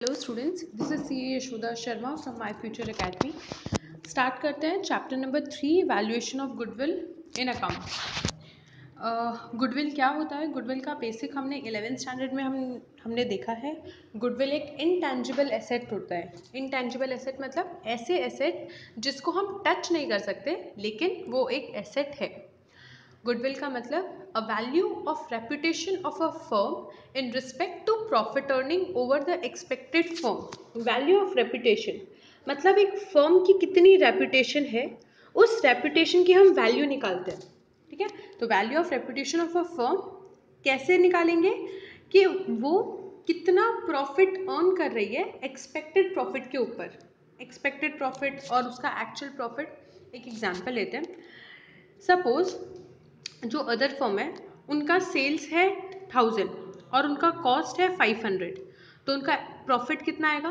Hello students, this is C Yashoda Sharma from my future academy. Start करते हैं chapter number 3, valuation of goodwill in account. Goodwill क्या होता है? Goodwill का basic हमने 11th स्टैंडर्ड में हमने देखा है। गुडविल एक इनटैंजिबल एसेट होता है। इनटैंजिबल एसेट मतलब ऐसे एसेट जिसको हम टच नहीं कर सकते, लेकिन वो एक एसेट है। गुडविल का मतलब a value of reputation of a firm in respect to profit earning over the expected firm. Value of reputation मतलब एक फर्म की कितनी रेपुटेशन है, उस रेपुटेशन की हम वैल्यू निकालते हैं। ठीक है, तो value of reputation of a firm कैसे निकालेंगे कि वो कितना प्रॉफिट अर्न कर रही है एक्सपेक्टेड प्रॉफिट के ऊपर। एक्सपेक्टेड प्रॉफिट और उसका एक्चुअल प्रॉफिट। एक एग्जांपल लेते हैं। सपोज जो अदर फर्म है उनका सेल्स है 1000 और उनका कॉस्ट है 500, तो उनका प्रॉफिट कितना आएगा?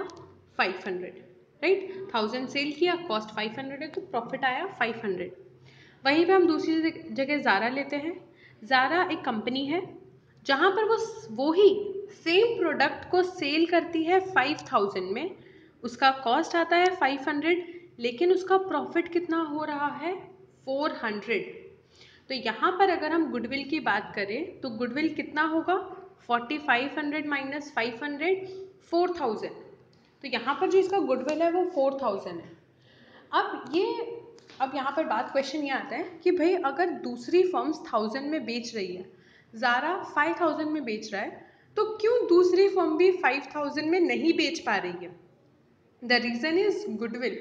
500, राइट। 1000 सेल किया, कॉस्ट 500 है, तो प्रॉफिट आया 500। वहीं पे हम दूसरी जगह ज़ारा लेते हैं। ज़ारा एक कंपनी है जहाँ पर वो ही सेम प्रोडक्ट को सेल करती है 5000 में। उसका कॉस्ट आता है 500, लेकिन उसका प्रॉफिट कितना हो रहा है? 400। तो यहाँ पर अगर हम गुडविल की बात करें तो गुडविल कितना होगा? 4500 माइनस 500, 4000। तो यहाँ पर जो इसका गुडविल है वो 4000 है। अब यहाँ पर बात क्वेश्चन ये आता है कि भाई अगर दूसरी फर्म्स 1000 में बेच रही है, ज़ारा 5000 में बेच रहा है, तो क्यों दूसरी फर्म भी 5000 में नहीं बेच पा रही है? The reason is goodwill.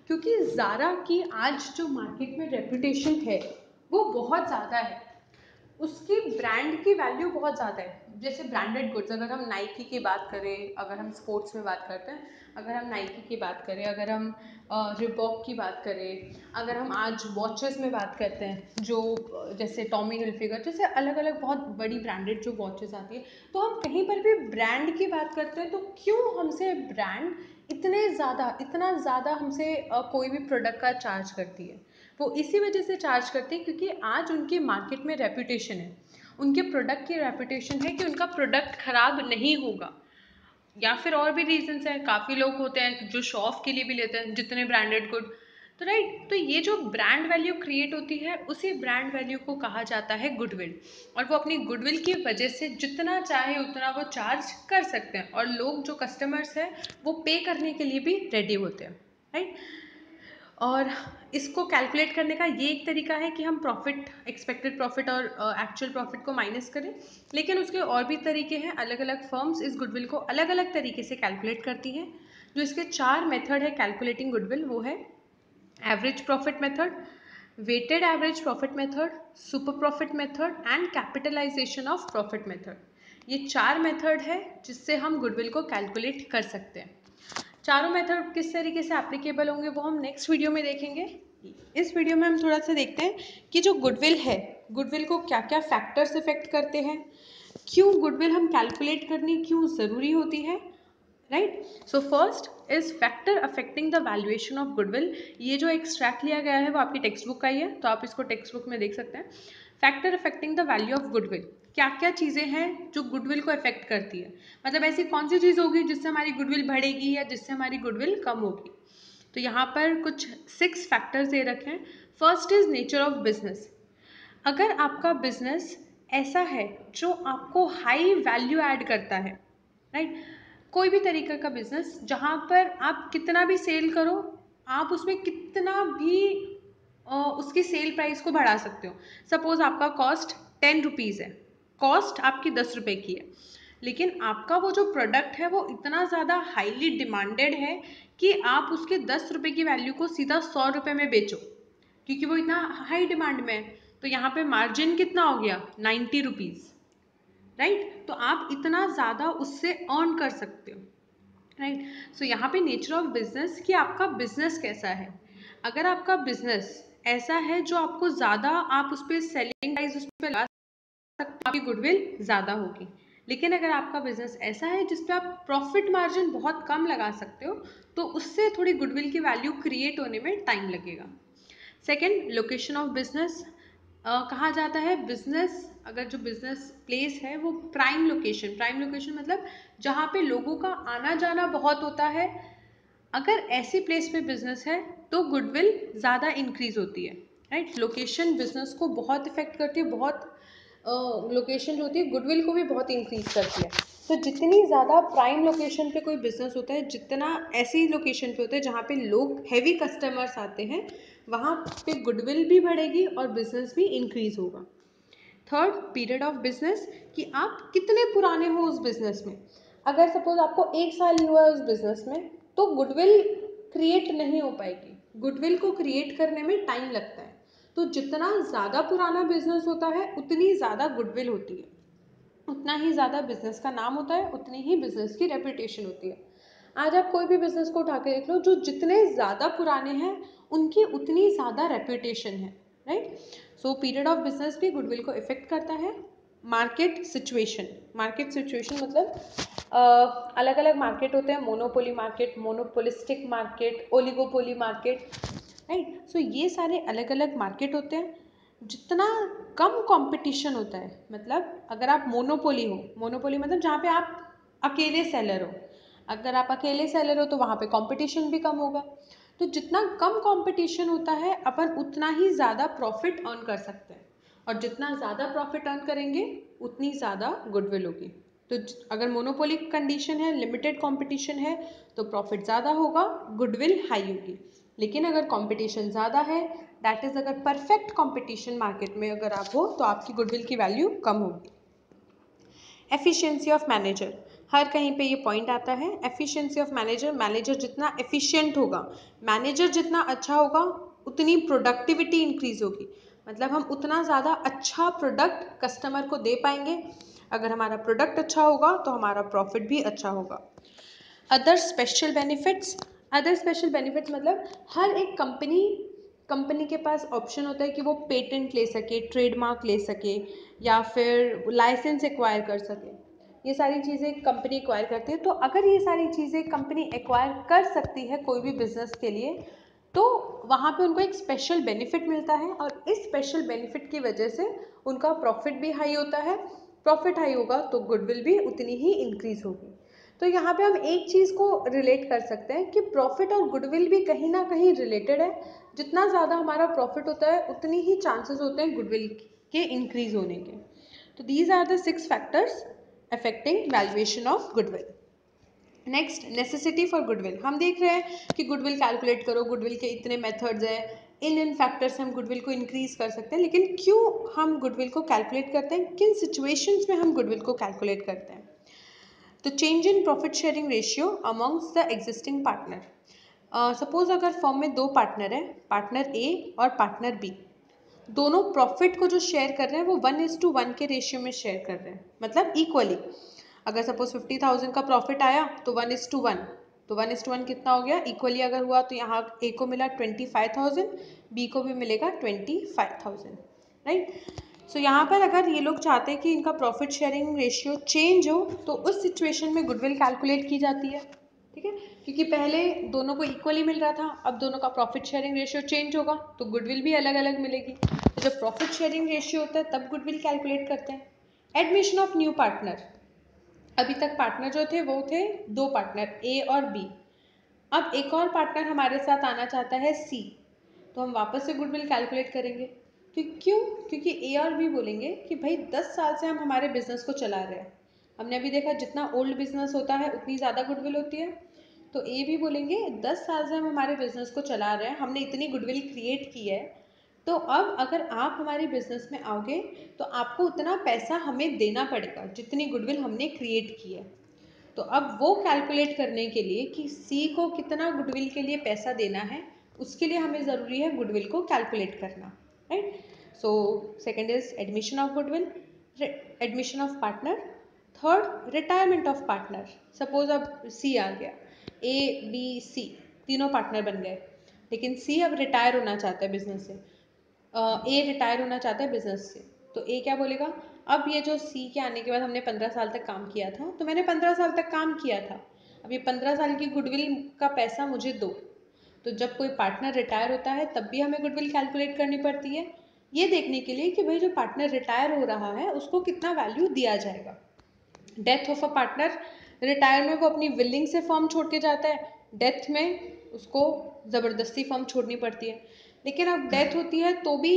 क्योंकि ज़ारा की आज जो मार्केट में रेपुटेशन है वो बहुत ज़्यादा है, उसकी ब्रांड की वैल्यू बहुत ज़्यादा है। जैसे ब्रांडेड गुड्स, अगर हम नाइकी की बात करें, अगर हम स्पोर्ट्स में बात करते हैं, अगर हम नाइकी की बात करें, अगर हम रिबॉक की बात करें, अगर हम आज वॉचेस में बात करते हैं, जो जैसे टॉमी हिलफिगर, जैसे अलग अलग बहुत बड़ी ब्रांडेड जो वॉचेस आती है, तो हम कहीं पर भी ब्रांड की बात करते हैं तो क्यों हमसे ब्रांड इतना ज़्यादा हमसे कोई भी प्रोडक्ट का चार्ज करती है? वो इसी वजह से चार्ज करते हैं क्योंकि आज उनके मार्केट में रेपुटेशन है, उनके प्रोडक्ट की रेपुटेशन है कि उनका प्रोडक्ट खराब नहीं होगा। या फिर और भी रीजंस हैं, काफ़ी लोग होते हैं जो शो ऑफ के लिए भी लेते हैं जितने ब्रांडेड गुड। तो राइट, तो ये जो ब्रांड वैल्यू क्रिएट होती है उसी ब्रांड वैल्यू को कहा जाता है गुडविल। और वो अपनी गुडविल की वजह से जितना चाहे उतना वो चार्ज कर सकते हैं, और लोग जो कस्टमर्स हैं वो पे करने के लिए भी रेडी होते हैं, राइट। और इसको कैलकुलेट करने का ये एक तरीका है कि हम प्रॉफिट, एक्सपेक्टेड प्रॉफिट और एक्चुअल प्रॉफिट को माइनस करें। लेकिन उसके और भी तरीके हैं। अलग अलग फर्म्स इस गुडविल को अलग अलग तरीके से कैलकुलेट करती हैं। जो इसके 4 मेथड है कैलकुलेटिंग गुडविल, वो है average profit method, weighted average profit method, super profit method and capitalisation of profit method. ये 4 मेथड है जिससे हम गुडविल को कैलकुलेट कर सकते हैं। चारों मेथड किस तरीके से एप्लीकेबल होंगे वो हम नेक्स्ट वीडियो में देखेंगे। इस वीडियो में हम थोड़ा सा देखते हैं कि जो गुडविल है, गुडविल को क्या क्या फैक्टर्स इफेक्ट करते हैं, क्यों गुडविल हम कैलकुलेट करनी क्यों ज़रूरी होती है, right. So first is factor affecting the valuation of goodwill. ये जो एक्सट्रैक्ट लिया गया है वो आपकी टेक्स्ट बुक का ही है, तो आप इसको टेक्स्ट बुक में देख सकते हैं। Factor affecting the value of goodwill, क्या क्या चीज़ें हैं जो गुडविल को अफेक्ट करती है, मतलब ऐसी कौन सी चीज़ होगी जिससे हमारी गुडविल बढ़ेगी या जिससे हमारी गुडविल कम होगी। तो यहाँ पर कुछ 6 फैक्टर्स दे रखे हैं। First is nature of business. अगर आपका बिजनेस ऐसा है जो आपको हाई वैल्यू ऐड करता है, राइट, कोई भी तरीके का बिजनेस जहाँ पर आप कितना भी सेल करो, आप उसमें कितना भी उसकी सेल प्राइस को बढ़ा सकते हो। सपोज आपका कॉस्ट 10 रुपीज़ है, कॉस्ट आपकी 10 रुपये की है, लेकिन आपका वो जो प्रोडक्ट है वो इतना ज़्यादा हाईली डिमांडेड है कि आप उसके 10 रुपये की वैल्यू को सीधा 100 रुपये में बेचो, क्योंकि वो इतना हाई डिमांड में है। तो यहाँ पे मार्जिन कितना हो गया? 90 रुपीज़, राइट। तो आप इतना ज़्यादा उससे अर्न कर सकते हो, राइट। सो यहाँ पे नेचर ऑफ बिजनेस कि आपका बिजनेस कैसा है। अगर आपका बिजनेस ऐसा है जो आपको ज़्यादा, आप उस पर सेलिंग प्राइस उस पर ला सकते हो, आपकी गुडविल ज़्यादा होगी। लेकिन अगर आपका बिजनेस ऐसा है जिस पे आप प्रॉफिट मार्जिन बहुत कम लगा सकते हो, तो उससे थोड़ी गुडविल की वैल्यू क्रिएट होने में टाइम लगेगा। Second, location of business. कहा जाता है बिजनेस, अगर जो बिजनेस प्लेस है वो प्राइम लोकेशन मतलब जहाँ पे लोगों का आना जाना बहुत होता है, अगर ऐसी प्लेस पे बिजनेस है तो गुडविल ज़्यादा इंक्रीज होती है, राइट। लोकेशन बिजनेस को बहुत इफेक्ट करती है, बहुत लोकेशन जो होती है गुडविल को भी बहुत इंक्रीज करती है। तो जितनी ज़्यादा प्राइम लोकेशन पे कोई बिजनेस होता है, जितना ऐसी लोकेशन पे होता है जहाँ पे लोग हैवी कस्टमर्स आते हैं, वहाँ पे गुडविल भी बढ़ेगी और बिजनेस भी इंक्रीज होगा। थर्ड, पीरियड ऑफ बिजनेस, कि आप कितने पुराने हो उस बिजनेस में। अगर सपोज आपको 1 साल ही हुआ है उस बिजनेस में, तो गुडविल क्रिएट नहीं हो पाएगी। गुडविल को क्रिएट करने में टाइम लगता है। तो जितना ज़्यादा पुराना बिजनेस होता है उतनी ज़्यादा गुडविल होती है, उतना ही ज़्यादा बिजनेस का नाम होता है, उतनी ही बिजनेस की रेपुटेशन होती है। आज आप कोई भी बिजनेस को उठा के देख लो, जो जितने ज़्यादा पुराने हैं उनकी उतनी ज़्यादा रेपुटेशन है, right. So period of business भी गुडविल को इफेक्ट करता है। मार्केट सिचुएशन मतलब अलग अलग मार्केट होते हैं, monopoly market, monopolistic market, oligopoly market, right. So ये सारे अलग अलग मार्केट होते हैं। जितना कम कंपटीशन होता है, मतलब अगर आप मोनोपोली हो, मोनोपोली मतलब जहाँ पे आप अकेले सेलर हो, अगर आप अकेले सेलर हो तो वहाँ पे कंपटीशन भी कम होगा। तो जितना कम कंपटीशन होता है अपन उतना ही ज़्यादा प्रॉफिट अर्न कर सकते हैं, और जितना ज़्यादा प्रॉफिट अर्न करेंगे उतनी ज़्यादा गुडविल होगी। तो अगर मोनोपोली कंडीशन है, लिमिटेड कंपटीशन है, तो प्रॉफिट ज़्यादा होगा, गुडविल हाई होगी। लेकिन अगर कंपटीशन ज़्यादा है, दैट इज़ अगर परफेक्ट कंपटीशन मार्केट में अगर आप हो, तो आपकी गुडविल की वैल्यू कम होगी। एफिशिएंसी ऑफ मैनेजर, हर कहीं पे ये पॉइंट आता है। एफिशिएंसी ऑफ मैनेजर, मैनेजर जितना एफिशिएंट होगा, मैनेजर जितना अच्छा होगा, उतनी प्रोडक्टिविटी इंक्रीज होगी। मतलब हम उतना ज़्यादा अच्छा प्रोडक्ट कस्टमर को दे पाएंगे। अगर हमारा प्रोडक्ट अच्छा होगा तो हमारा प्रॉफिट भी अच्छा होगा। Other special benefits, other special benefits मतलब हर एक कंपनी के पास ऑप्शन होता है कि वो पेटेंट ले सके, ट्रेडमार्क ले सके, या फिर लाइसेंस एक्वायर कर सके। ये सारी चीज़ें कंपनी एक्वायर करती है। तो अगर ये सारी चीज़ें कंपनी एक्वायर कर सकती है कोई भी बिजनेस के लिए, तो वहाँ पे उनको एक स्पेशल बेनिफिट मिलता है, और इस स्पेशल बेनिफिट की वजह से उनका प्रॉफिट भी हाई होता है। प्रॉफिट हाई होगा तो गुडविल भी उतनी ही इंक्रीज होगी। तो यहाँ पे हम एक चीज़ को रिलेट कर सकते हैं कि प्रॉफिट और गुडविल भी कहीं ना कहीं रिलेटेड है। जितना ज़्यादा हमारा प्रॉफिट होता है उतनी ही चांसेस होते हैं गुडविल के इंक्रीज होने के। तो these are the 6 factors affecting valuation of goodwill. Next, necessity for goodwill. हम देख रहे हैं कि गुडविल कैलकुलेट करो, गुडविल के इतने मेथड्स हैं, इन फैक्टर्स से हम गुडविल को इंक्रीज कर सकते हैं। लेकिन क्यों हम गुडविल को कैलकुलेट करते हैं, किन सिचुएशंस में हम गुडविल को कैलकुलेट करते हैं। तो change in profit sharing ratio amongst the existing partner. Suppose अगर फर्म में 2 पार्टनर हैं, पार्टनर ए और पार्टनर बी, दोनों प्रॉफिट को जो शेयर कर रहे हैं वो 1:1 के रेशियो में शेयर कर रहे हैं, मतलब इक्वली। अगर सपोज 50,000 का प्रॉफिट आया तो 1:1, तो 1:1 कितना हो गया, इक्वली अगर हुआ तो यहाँ ए को मिला 25,000, बी को भी मिलेगा 25,000, राइट। सो यहाँ पर अगर ये लोग चाहते हैं कि इनका प्रॉफिट शेयरिंग रेशियो चेंज हो, तो उस सिचुएशन में गुडविल कैलकुलेट की जाती है, ठीक है। क्योंकि पहले दोनों को इक्वली मिल रहा था, अब दोनों का प्रॉफिट शेयरिंग रेशियो चेंज होगा तो गुडविल भी अलग अलग मिलेगी। तो जब प्रॉफिट शेयरिंग रेशियो होता है तब गुडविल कैलकुलेट करते हैं। एडमिशन ऑफ न्यू पार्टनर, अभी तक पार्टनर जो थे वो थे 2 पार्टनर ए और बी। अब एक और पार्टनर हमारे साथ आना चाहता है सी, तो हम वापस से गुडविल कैलकुलेट करेंगे। क्यों? क्योंकि ए और बी बोलेंगे कि भाई 10 साल से हम हमारे बिजनेस को चला रहे हैं। हमने अभी देखा जितना ओल्ड बिजनेस होता है उतनी ज़्यादा गुडविल होती है। तो ए भी बोलेंगे 10 साल से हम हमारे बिजनेस को चला रहे हैं, हमने इतनी गुडविल क्रिएट की है, तो अब अगर आप हमारे बिजनेस में आओगे तो आपको उतना पैसा हमें देना पड़ेगा जितनी गुडविल हमने क्रिएट की है। तो अब वो कैलकुलेट करने के लिए कि सी को कितना गुडविल के लिए पैसा देना है, उसके लिए हमें ज़रूरी है गुडविल को कैलकुलेट करना, right. So second is admission of goodwill, admission of partner. Third, retirement of partner. Suppose अब सी आ गया, ए बी सी तीनों पार्टनर बन गए, लेकिन सी अब रिटायर होना चाहता है बिजनेस से, ए रिटायर होना चाहता है बिजनेस से। तो ए क्या बोलेगा, अब ये जो सी के आने के बाद हमने 15 साल तक काम किया था, तो मैंने 15 साल तक काम किया था, अब ये 15 साल की गुडविल का पैसा मुझे दो। तो जब कोई पार्टनर रिटायर होता है तब भी हमें गुडविल कैलकुलेट करनी पड़ती है, ये देखने के लिए कि भाई जो पार्टनर रिटायर हो रहा है उसको कितना वैल्यू दिया जाएगा। Death of a partner, retire में वो अपनी विलिंग से फर्म छोड़ के जाता है, डेथ में उसको ज़बरदस्ती फर्म छोड़नी पड़ती है। लेकिन अब डेथ होती है तो भी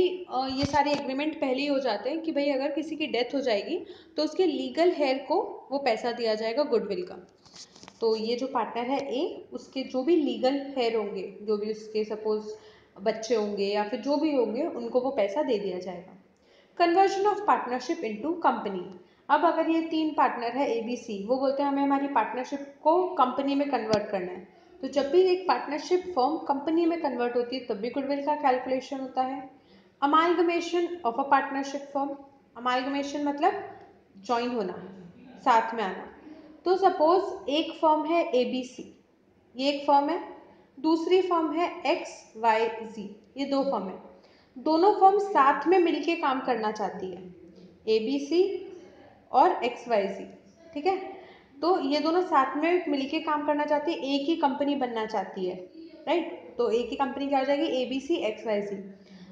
ये सारे एग्रीमेंट पहले ही हो जाते हैं कि भाई अगर किसी की डेथ हो जाएगी तो उसके लीगल हेयर को वो पैसा दिया जाएगा गुडविल का। तो ये जो पार्टनर है ए, उसके जो भी लीगल हेयर होंगे, जो भी उसके सपोज बच्चे होंगे या फिर जो भी होंगे, उनको वो पैसा दे दिया जाएगा। Conversion of partnership into company. अब अगर ये 3 पार्टनर है ए बी सी, वो बोलते हैं हमें हमारी पार्टनरशिप को कंपनी में कन्वर्ट करना है, तो जब भी एक पार्टनरशिप फर्म कंपनी में कन्वर्ट होती है तब भी गुडविल का कैलकुलेशन होता है। Amalgamation of a partnership firm, amalgamation मतलब ज्वाइन होना, साथ में आना। तो सपोज एक फर्म है ए बी सी, ये एक फर्म है, दूसरी फर्म है एक्स वाई जी, ये 2 फर्म है। दोनों फर्म साथ में मिलके काम करना चाहती है, ए बी सी और एक्स वाई जी, ठीक है। तो ये दोनों साथ में मिलके काम करना चाहती है, एक ही कंपनी बनना चाहती है, राइट। तो एक ही कंपनी क्या हो जाएगी, A B C X Y Z.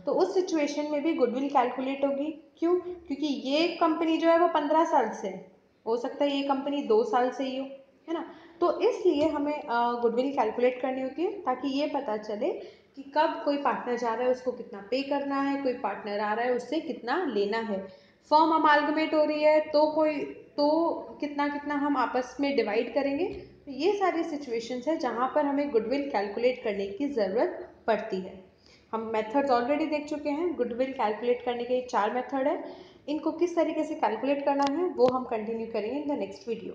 तो उस सिचुएशन में भी गुडविल कैलकुलेट होगी। क्यों? क्योंकि ये कंपनी जो है वो 15 साल से है, हो सकता है ये कंपनी 2 साल से ही हो, है ना। तो इसलिए हमें गुडविल कैलकुलेट करनी होती है ताकि ये पता चले कि कब कोई पार्टनर जा रहा है उसको कितना पे करना है, कोई पार्टनर आ रहा है उससे कितना लेना है। फर्म अमालगमेट हो रही है तो कितना कितना हम आपस में डिवाइड करेंगे। तो ये सारी सिचुएशंस है जहाँ पर हमें गुडविल कैलकुलेट करने की ज़रूरत पड़ती है। हम मेथड्स ऑलरेडी देख चुके हैं, गुडविल कैलकुलेट करने के 4 मेथड है। इनको किस तरीके से कैलकुलेट करना है वो हम कंटिन्यू करेंगे इन द नेक्स्ट वीडियो।